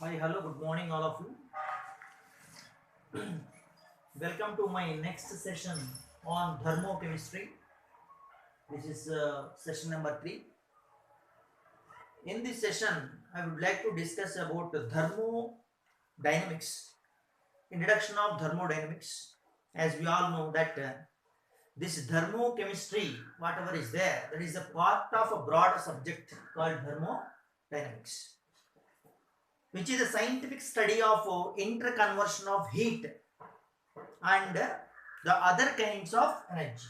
Hi, hello, good morning, all of you. Welcome to my next session on thermochemistry. This is session number 3. In this session, I would like to discuss about thermodynamics, introduction of thermodynamics. As we all know that this thermochemistry, whatever is there, that is a part of a broader subject called thermodynamics, which is a scientific study of interconversion of heat and the other kinds of energy.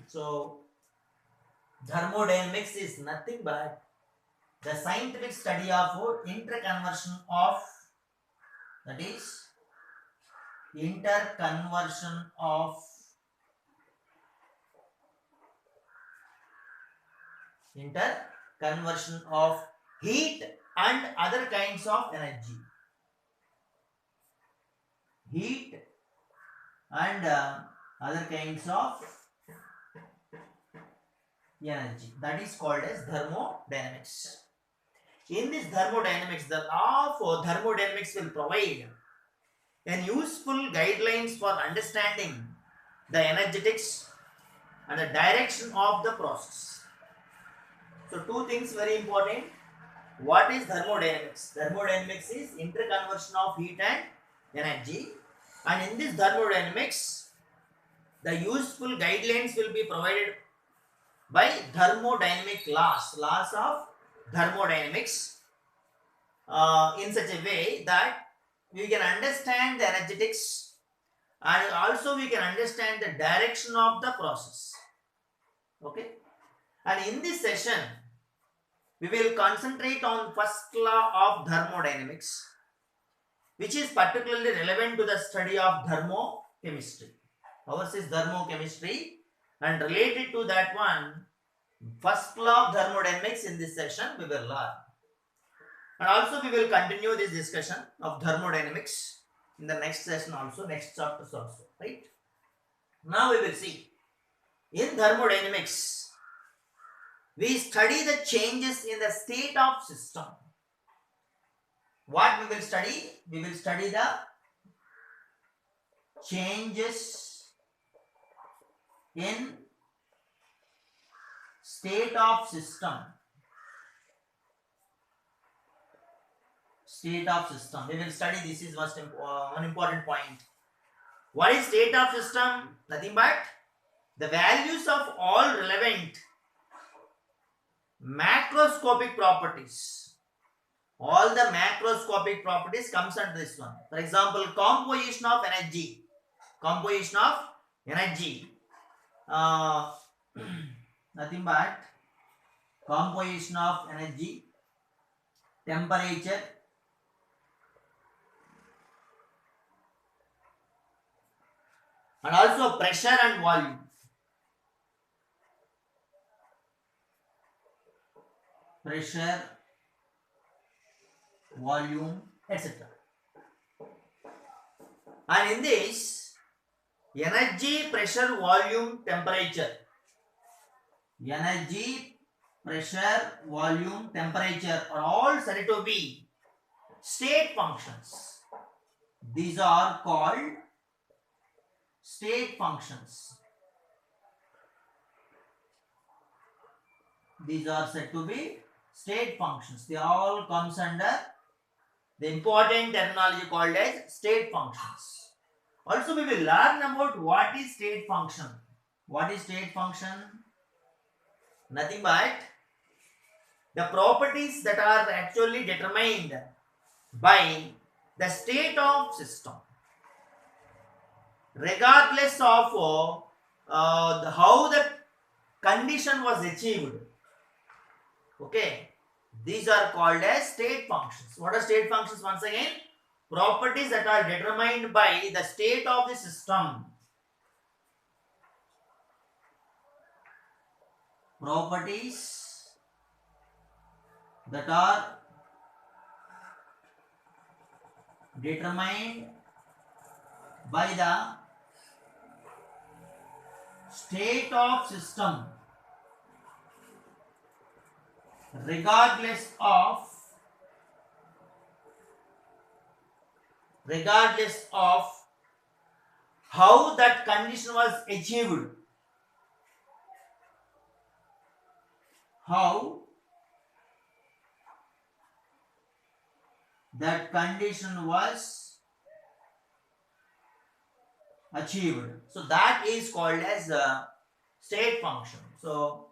So, thermodynamics is nothing but the scientific study of interconversion of, that is, interconversion of interconversion of heat and other kinds of energy. Heat and other kinds of energy. That is called as thermodynamics. In this thermodynamics, the law of thermodynamics will provide an useful guidelines for understanding the energetics and the direction of the process. So two things very important. What is thermodynamics? Thermodynamics is interconversion of heat and energy, and in this thermodynamics the useful guidelines will be provided by thermodynamic laws of thermodynamics, in such a way that we can understand the energetics and also we can understand the direction of the process. Okay, and in this session we will concentrate on first law of thermodynamics, which is particularly relevant to the study of thermochemistry. Ours is thermochemistry, and related to that one, first law of thermodynamics in this session we will learn. And also we will continue this discussion of thermodynamics in the next session also, next chapters also, right? Now we will see, in thermodynamics, we study the changes in the state of system. What we will study? We will study the changes in state of system. State of system. We will study, this is one important point. What is state of system? Nothing but the values of all relevant macroscopic properties. All the macroscopic properties comes under this one. For example, composition of energy. Composition of energy. Nothing but composition of energy, temperature, and also pressure and volume. Pressure, volume, etc. And in this, energy, pressure, volume, temperature. Energy, pressure, volume, temperature are all said to be state functions. These are called state functions. These are said to be state functions. They all comes under the important terminology called as state functions. Also we will learn about what is state function. What is state function? Nothing but the properties that are actually determined by the state of system, regardless of how the condition was achieved. Okay, these are called as state functions. What are state functions? Once again, properties that are determined by the state of the system. Properties that are determined by the state of system, regardless of regardless of how that condition was achieved. How that condition was achieved. So that is called as a state function. So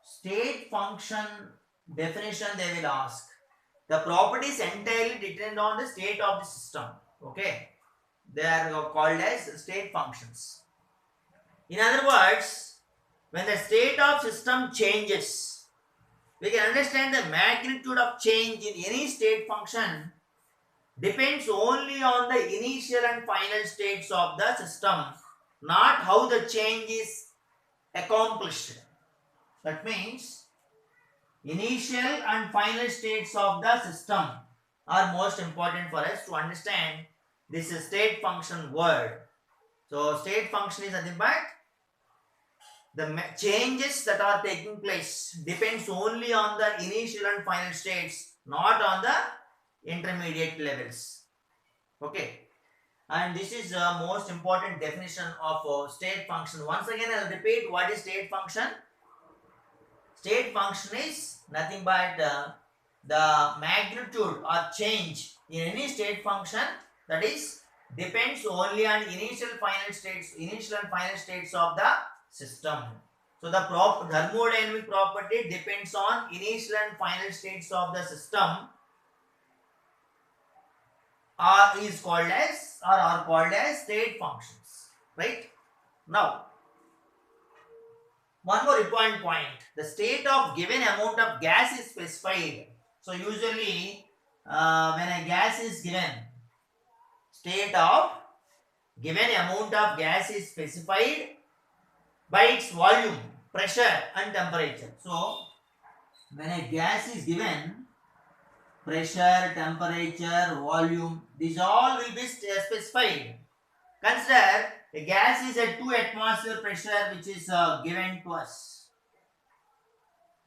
state function definition they will ask. The properties entirely depend on the state of the system. Okay. They are called as state functions. In other words, when the state of system changes, we can understand the magnitude of change in any state function depends only on the initial and final states of the system, not how the change is accomplished. That means initial and final states of the system are most important for us to understand this state function word. So state function is nothing but the changes that are taking place depends only on the initial and final states, not on the intermediate levels. Okay. And this is the most important definition of state function. Once again, I will repeat what is state function. State function is nothing but the magnitude or change in any state function that is depends only on initial and final states of the system. So the thermodynamic property depends on initial and final states of the system are called as state functions. Right? Now, one more important point. The state of given amount of gas is specified. So usually when a gas is given, state of given amount of gas is specified by its volume, pressure and temperature. So when a gas is given, pressure, temperature, volume, these all will be specified. Consider a gas is at 2 atmosphere pressure which is given to us.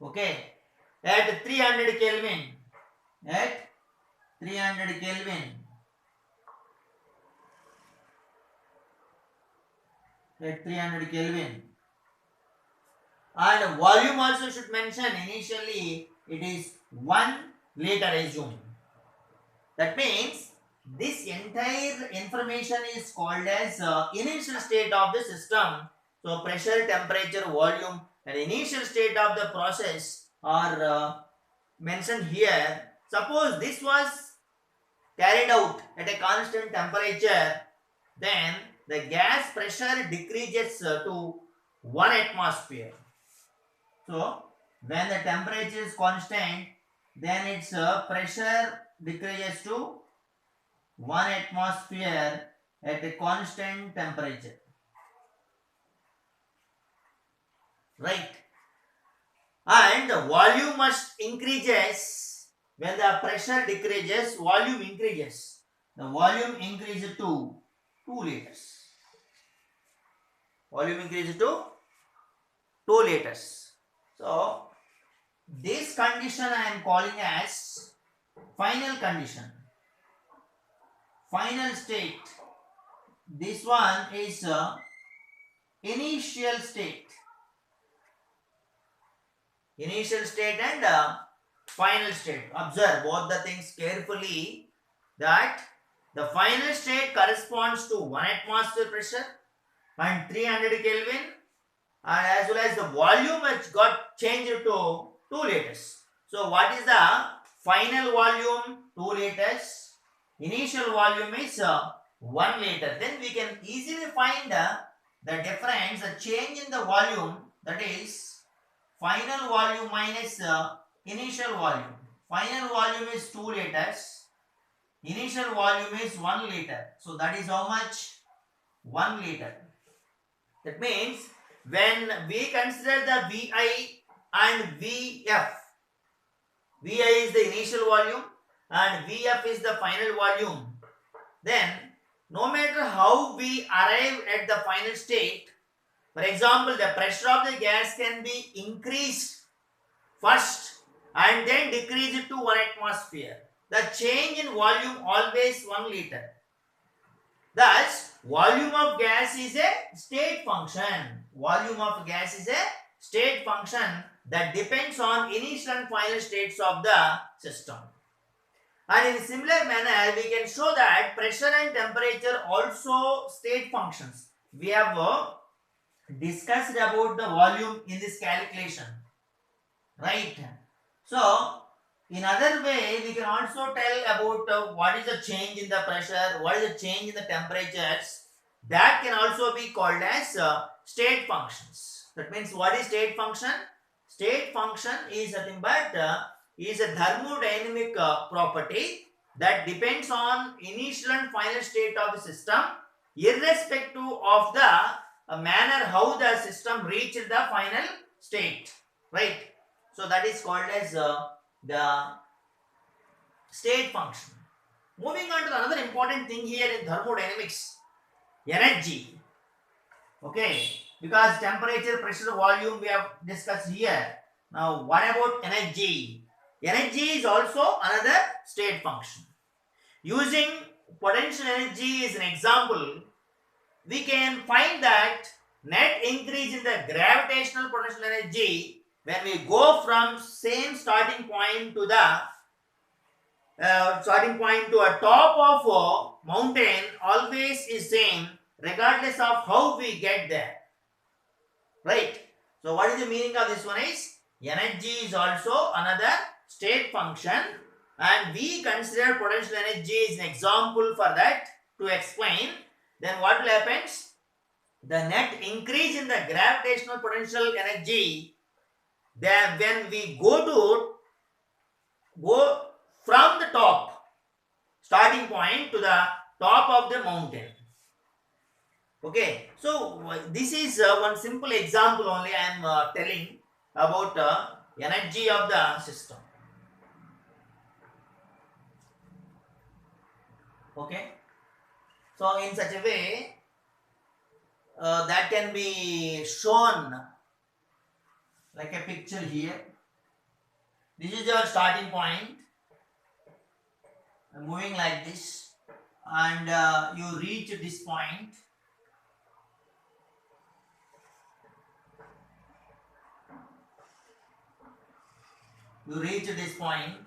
Okay. At 300 Kelvin. At 300 Kelvin. At 300 Kelvin. And volume also should mention initially it is 1 liter assume. That means this entire information is called as initial state of the system. So pressure, temperature, volume and initial state of the process are mentioned here. Suppose this was carried out at a constant temperature, then the gas pressure decreases to 1 atmosphere. So when the temperature is constant, then its pressure decreases to 1 atmosphere at a constant temperature. Right. And the volume must increases when the pressure decreases, volume increases. The volume increases to 2 liters. Volume increases to 2 liters. So this condition I am calling as final condition. Final state. This one is initial state. Initial state and final state. Observe both the things carefully, that the final state corresponds to 1 atmosphere pressure and 300 Kelvin, and as well as the volume which got changed to 2 liters. So what is the final volume? 2 liters. Initial volume is 1 liter. Then we can easily find the difference, the change in the volume, that is final volume minus initial volume. Final volume is 2 liters. Initial volume is 1 liter. So that is how much? 1 liter. That means when we consider the VI and VF, VI is the initial volume and VF is the final volume, then no matter how we arrive at the final state, for example, the pressure of the gas can be increased first and then decreased to 1 atmosphere. The change in volume always 1 liter. Thus, volume of gas is a state function. Volume of gas is a state function that depends on initial and final states of the system. And in a similar manner, we can show that pressure and temperature also state functions. We have discussed about the volume in this calculation, right? So, in other way, we can also tell about what is the change in the pressure, what is the change in the temperatures. That can also be called as state functions. That means what is state function? State function is nothing but is a thermodynamic property that depends on initial and final state of the system, irrespective of the manner how the system reached the final state, right? So that is called as the state function. Moving on to another important thing here in thermodynamics, energy. Okay, because temperature, pressure, volume we have discussed here. Now, what about energy? Energy is also another state function. Using potential energy as an example, we can find that net increase in the gravitational potential energy when we go from same starting point to the a top of a mountain always is same regardless of how we get there, right? So what is the meaning of this one is energy is also another state function, and we consider potential energy as an example for that to explain. Then what will happen? The net increase in the gravitational potential energy, then when we go from the top starting point to the top of the mountain. Okay, so this is one simple example only I am telling about energy of the system. Okay, so in such a way that can be shown like a picture here. This is your starting point, moving like this, and you reach this point. You reach this point,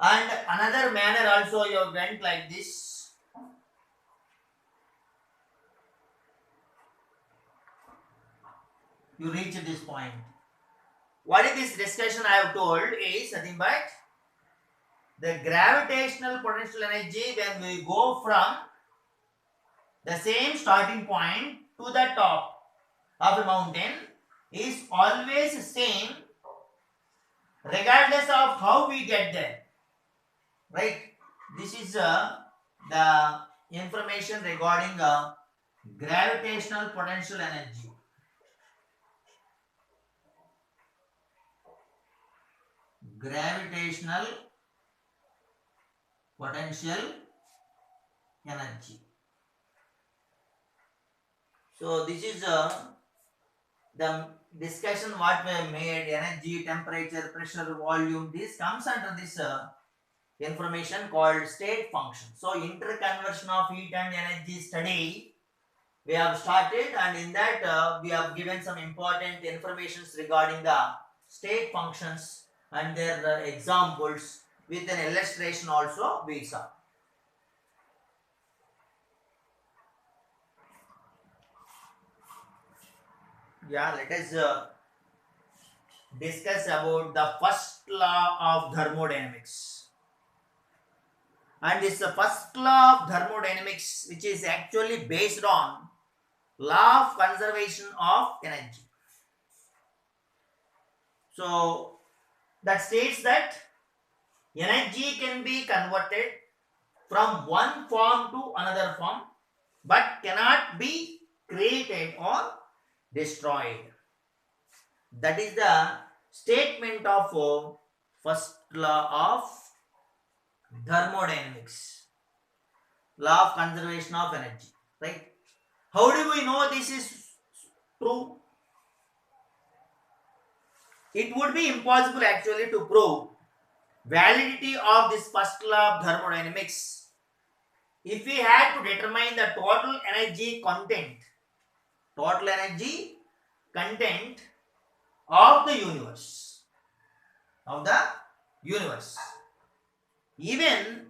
and another manner also you went like this. You reach this point. What is this discussion I have told is nothing but the gravitational potential energy when we go from the same starting point to the top of a mountain is always same regardless of how we get there, right? This is the information regarding gravitational potential energy. Gravitational potential energy. So this is the discussion what we have made: energy, temperature, pressure, volume. This comes under this information called state function. So interconversion of heat and energy study we have started, and in that we have given some important informations regarding the state functions and their examples with an illustration also we saw. Yeah, let us discuss about the first law of thermodynamics. And this is the first law of thermodynamics, which is actually based on law of conservation of energy. So that states that energy can be converted from one form to another form, but cannot be created or destroyed. That is the statement of first law of thermodynamics, law of conservation of energy, right? How do we know this is true? It would be impossible actually to prove validity of this first law of thermodynamics if we had to determine the total energy content of the universe, even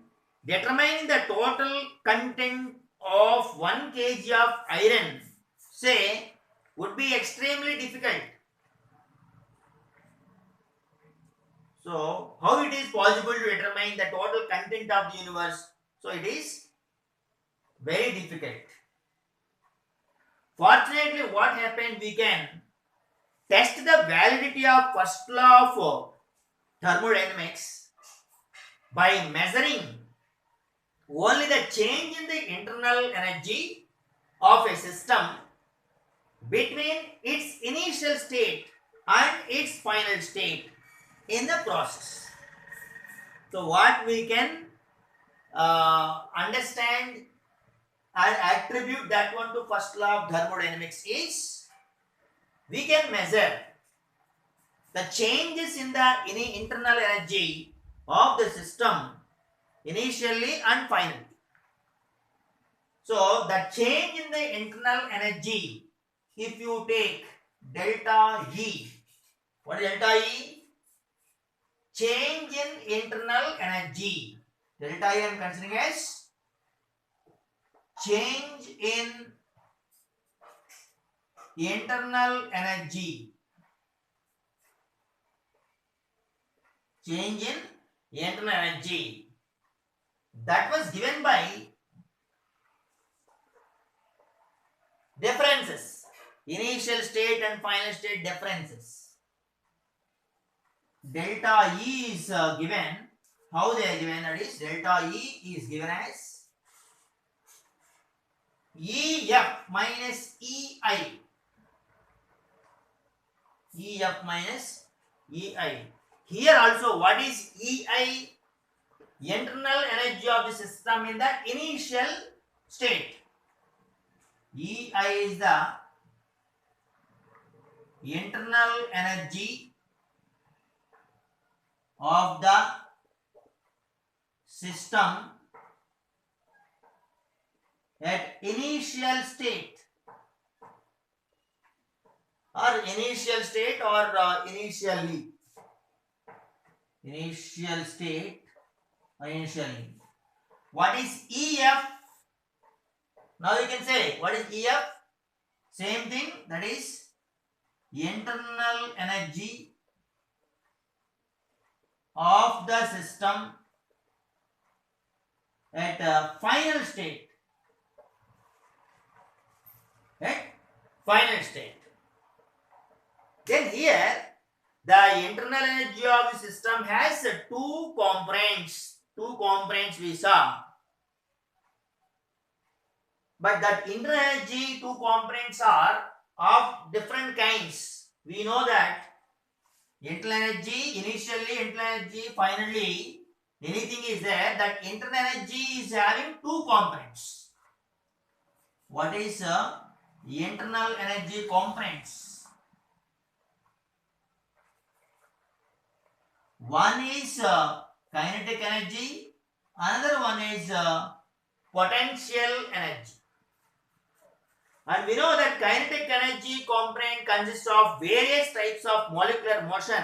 determining the total content of 1 kg of iron, say, would be extremely difficult. So, how it is possible to determine the total content of the universe? So, it is very difficult. Fortunately, what happened, we can test the validity of first law of thermodynamics by measuring only the change in the internal energy of a system between its initial state and its final state in the process. So, what we can understand and attribute that one to first law of thermodynamics is, we can measure the changes in the internal energy of the system initially and finally. So, the change in the internal energy, if you take delta E, what is delta E? Change in internal energy. Delta E I am considering as change in internal energy. Change in internal energy that was given by differences, initial state and final state differences. Delta E is given, how they are given, that is delta E is given as EF minus EI. EF minus EI. Here also, what is EI? Internal energy of the system in the initial state. EI is the internal energy of the system at initial state or initially. Initial state or initially. What is EF? Now you can say, what is EF? Same thing, that is internal energy of the system at a final state. Then here, the internal energy of the system has two components. We saw. But that internal energy, two components are of different kinds. We know that internal energy, initially, internal energy, finally, anything is there, that internal energy is having two components. What is internal energy components? One is kinetic energy, another one is potential energy. And we know that kinetic energy component consists of various types of molecular motion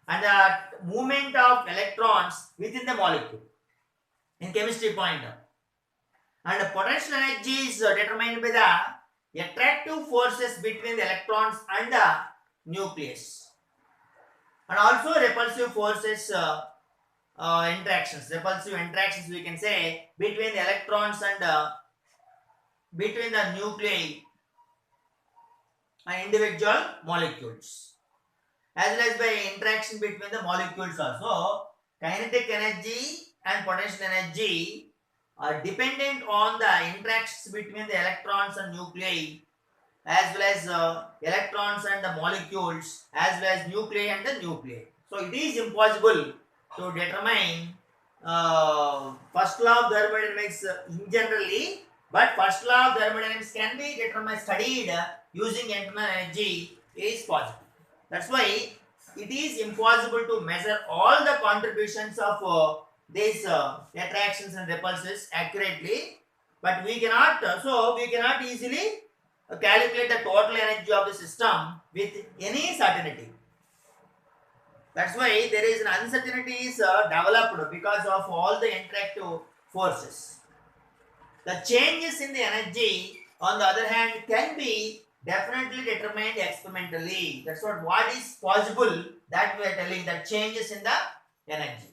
and the movement of electrons within the molecule in chemistry point. And the potential energy is determined by the attractive forces between the electrons and the nucleus. And also repulsive forces repulsive interactions we can say between the electrons and between the nuclei and individual molecules, as well as by interaction between the molecules also. Kinetic energy and potential energy are dependent on the interactions between the electrons and nuclei, as well as electrons and the molecules, as well as nuclei and the nuclei. So it is impossible to determine first law of thermodynamics in generally, but first law of thermodynamics can be studied using internal energy is possible. That's why it is impossible to measure all the contributions of these attractions and repulses accurately, but we cannot easily calculate the total energy of the system with any certainty. That's why there is an uncertainty is developed because of all the interactive forces. The changes in the energy, on the other hand, can be definitely determined experimentally. That's what is possible, that we are telling, that changes in the energy.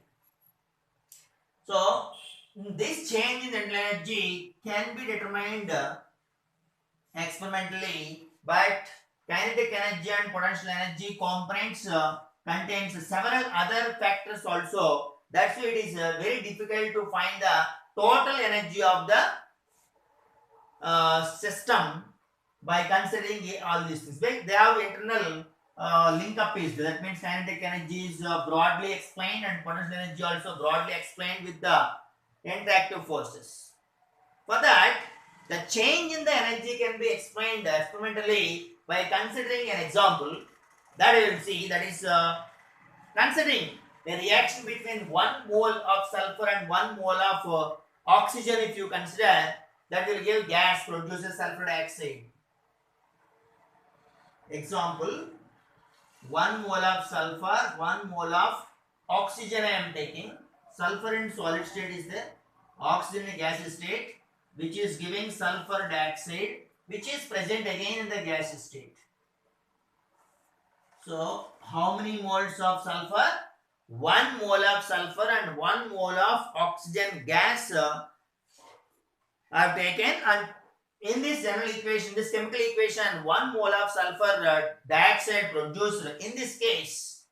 So this change in the energy can be determined experimentally, but kinetic energy and potential energy components contains several other factors also. That's why it is very difficult to find the total energy of the system by considering all these things. They have internal link up is, that means kinetic energy is broadly explained and potential energy also broadly explained with the interactive forces. For that, the change in the energy can be explained experimentally by considering an example that we will see, that is considering a reaction between 1 mole of sulfur and 1 mole of oxygen. If you consider, that will give gas, produces sulfur dioxide. Example, 1 mole of sulfur, 1 mole of oxygen I am taking. Sulfur in solid state is there, oxygen in gaseous state, which is giving sulfur dioxide, which is present again in the gaseous state. So, how many moles of sulfur? 1 mole of sulfur and 1 mole of oxygen gas I have taken, and in this general equation, this chemical equation, 1 mole of sulfur dioxide produced. In this case,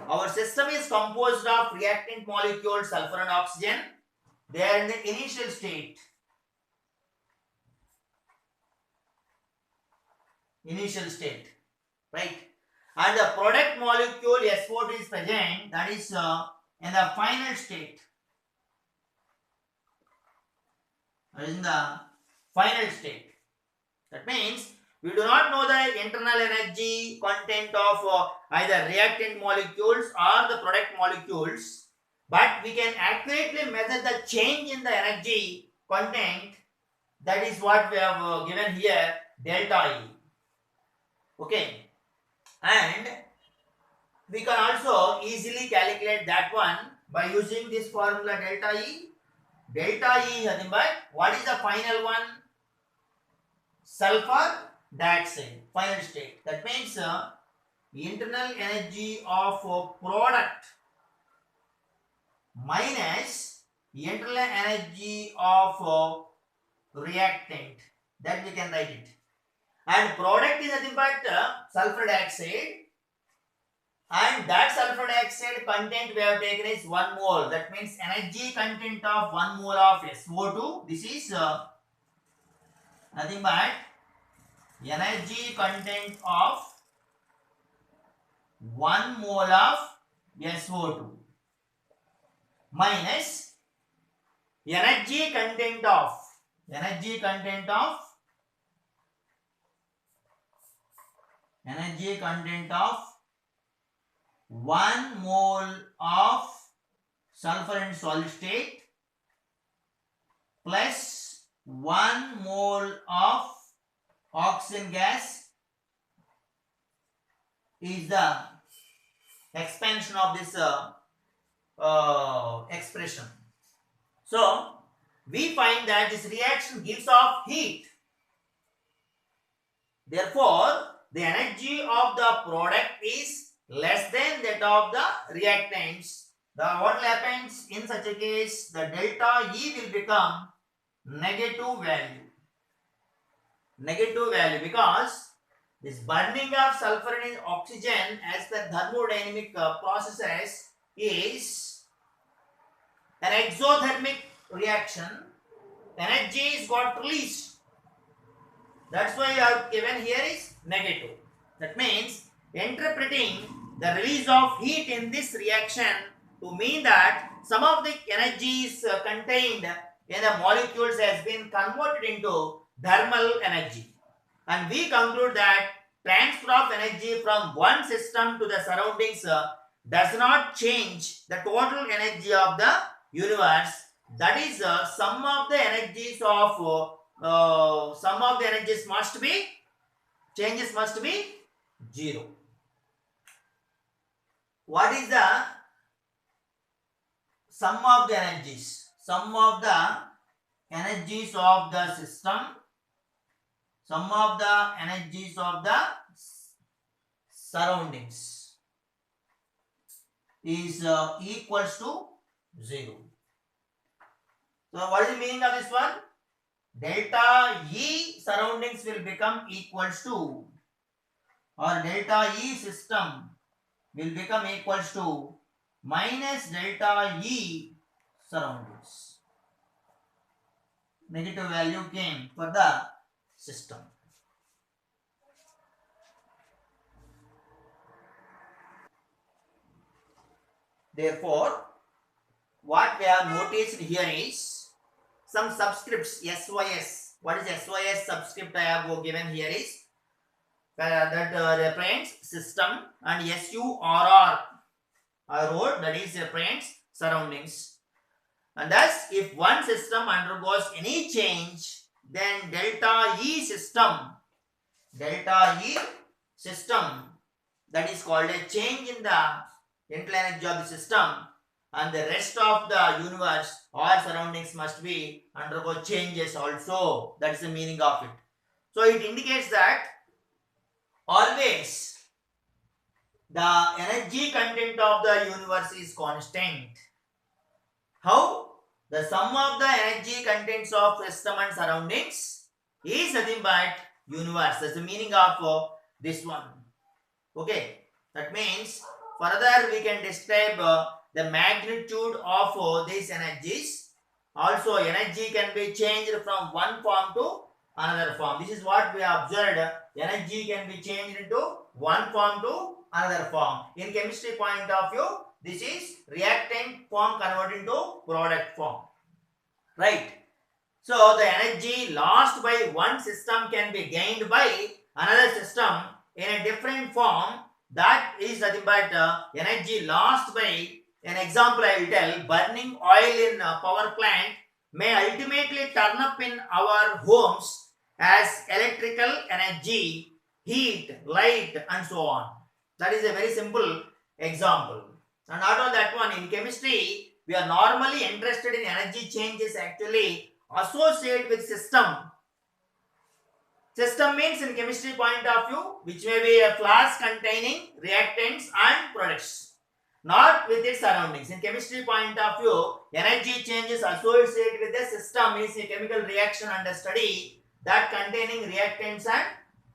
our system is composed of reactant molecules, sulfur and oxygen. They are in the initial state. Right? And the product molecule SO2 is present, that is in the final state. In the final state. That means we do not know the internal energy content of either reactant molecules or the product molecules, but we can accurately measure the change in the energy content. That is what we have given here, delta E. Okay, and we can also easily calculate that one by using this formula delta E. Delta E, nothing but what is the final one? Sulfur dioxide, final state. That means internal energy of product minus internal energy of reactant. That we can write it. And product is nothing but sulfur dioxide. And that sulfur dioxide content we have taken is 1 mole. That means energy content of 1 mole of SO2. This is nothing but energy content of 1 mole of SO2 minus energy content of 1 mole of sulfur in solid state plus 1 mole of oxygen gas is the expansion of this expression. So we find that this reaction gives off heat. Therefore, the energy of the product is less than that of the reactants. What happens in such a case? The delta E will become negative value. Because this burning of sulfur and oxygen as per thermodynamic processes is an exothermic reaction. Energy is got released. That's why I have given here is negative. That means interpreting the release of heat in this reaction to mean that some of the energies contained in the molecules has been converted into thermal energy. And we conclude that transfer of energy from one system to the surroundings does not change the total energy of the universe, that is sum of the energies must be changes must be 0. What is the sum of the energies? Sum of the energies of the system, sum of the energies of the surroundings is equals to 0. So what is the meaning of this one? Delta E surroundings will become equals to, or delta E system will become equals to minus delta E surroundings. Negative value came for the system. Therefore, what we have noticed here is some subscripts SYS. What is SYS subscript I have given here is that represents system, and SURR I wrote, that is represents surroundings. And thus, if one system undergoes any change, then delta E system, that is called a change in the internal energy of the system, and the rest of the universe or surroundings must be undergo changes also. That is the meaning of it. So it indicates that always the energy content of the universe is constant. How? The sum of the energy contents of system and surroundings is nothing but universe. That's the meaning of this one. Okay. That means further we can describe the magnitude of these energies. Also, energy can be changed from one form to another form. This is what we observed. Energy can be changed into one form to another form. In chemistry point of view, this is reactant form converted into product form. Right. So the energy lost by one system can be gained by another system in a different form. That is nothing but energy lost by, an example I will tell, burning oil in a power plant may ultimately turn up in our homes as electrical energy, heat, light, and so on. That is a very simple example. And not only that one, in chemistry, we are normally interested in energy changes actually associated with system. System means in chemistry point of view, which may be a flask containing reactants and products, not with its surroundings. In chemistry point of view, energy changes associated with the system is a chemical reaction under study that containing reactants and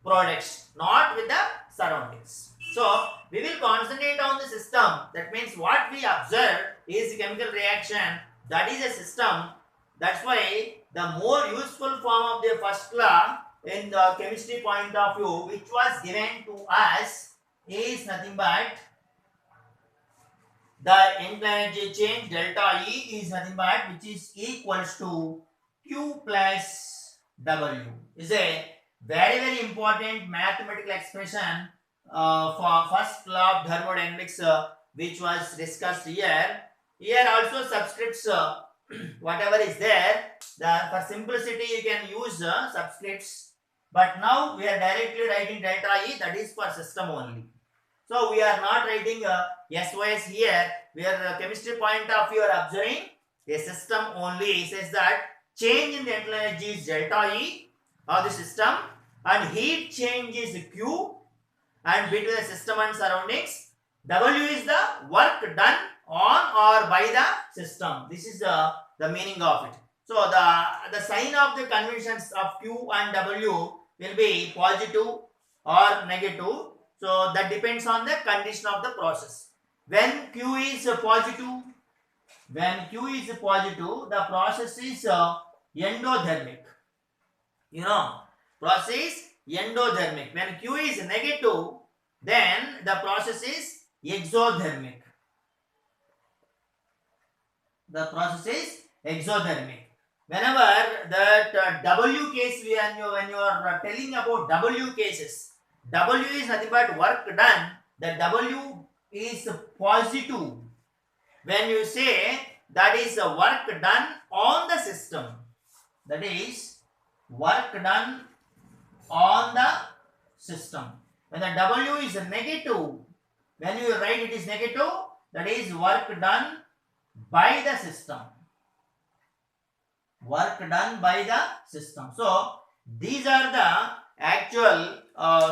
products, not with the surroundings. So, we will concentrate on the system. That means what we observe is a chemical reaction, that is a system. That's why the more useful form of the first law in the chemistry point of view, which was given to us, is nothing but the internal energy change delta E is nothing but which is equals to Q plus W. Is a very important mathematical expression for first law of thermodynamics, which was discussed here. Here also subscripts whatever is there. For simplicity you can use subscripts, but now we are directly writing delta E, that is for system only. So we are not writing SYS here. We are chemistry point of view are observing a system only. It says that change in the internal energy is delta E of the system, and heat change is Q, and between the system and surroundings, W is the work done on or by the system. This is the meaning of it. So the sign of the conventions of Q and W will be positive or negative. So that depends on the condition of the process. When Q is positive, the process is endothermic. Process is endothermic. When Q is negative, then the process is exothermic. Whenever that W case, when you are telling about W cases, W is nothing but work done. The W is positive. When you say that is work done on the system. That is work done on the system. When the W is negative, when you write it is negative, that is work done by the system. Work done by the system. So these are the actual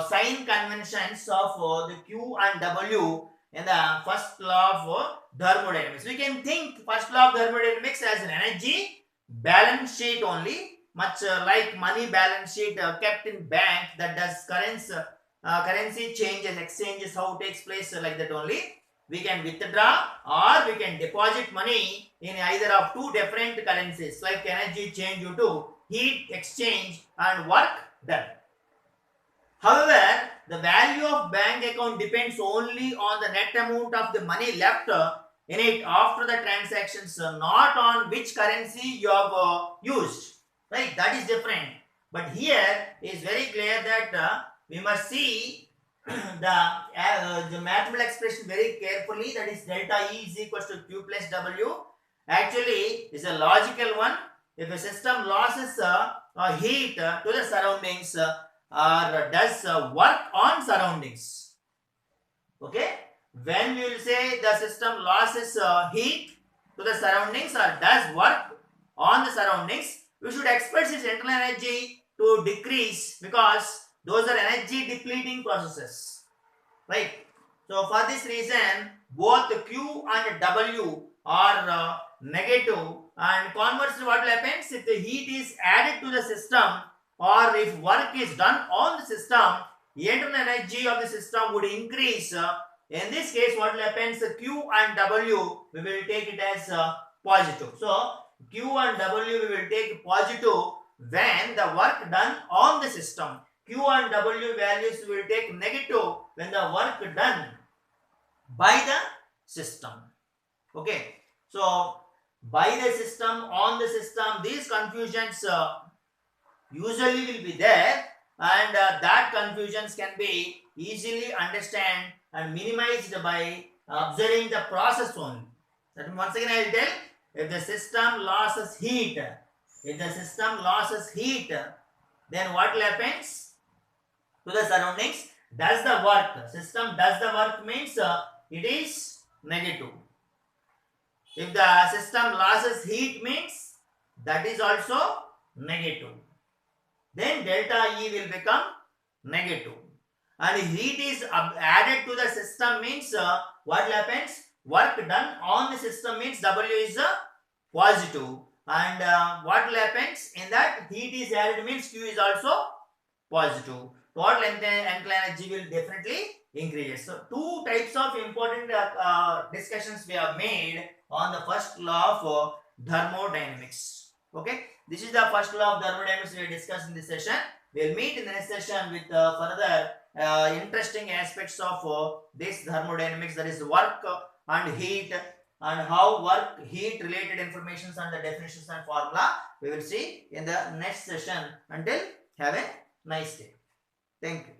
sign conventions of the Q and W in the first law of thermodynamics. We can think first law of thermodynamics as an energy balance sheet only, much like money balance sheet kept in bank that does currency changes, exchanges, how it takes place like that only. We can withdraw or we can deposit money in either of two different currencies, like energy change due to heat exchange and work done. However, the value of bank account depends only on the net amount of the money left in it after the transactions, not on which currency you have used. Right? That is different. But here is very clear that we must see the mathematical expression very carefully. That is delta E is equals to Q plus W. Actually, is a logical one. If a system loses heat to the surroundings or does work on surroundings, okay, when we will say the system loses heat to the surroundings or does work on the surroundings, we should expect its internal energy to decrease because those are energy depleting processes, right? So for this reason, both Q and W are negative, and conversely what will happen if the heat is added to the system or if work is done on the system, the internal energy of the system would increase. In this case, what will happen is Q and W, we will take it as positive. So Q and W we will take positive when the work done on the system. Q and W values will take negative when the work done by the system. Okay. So by the system, on the system, these confusions usually will be there, and that confusions can be easily understand and minimized by observing the process only. That once again I will tell, if the system loses heat, then what will happen to the surroundings? Does the work, system does the work means it is negative. If the system loses heat means that is also negative. Then delta E will become negative. And if heat is added to the system means what happens? Work done on the system means W is positive. And what happens in that heat is added means Q is also positive. Total internal energy will definitely increase. So two types of important discussions we have made on the first law of thermodynamics. Okay, this is the first law of thermodynamics we discussed in this session. We will meet in the next session with further interesting aspects of this thermodynamics, that is work and heat, and how work heat related informations and the definitions and formula we will see in the next session. Until have a nice day. Thank you.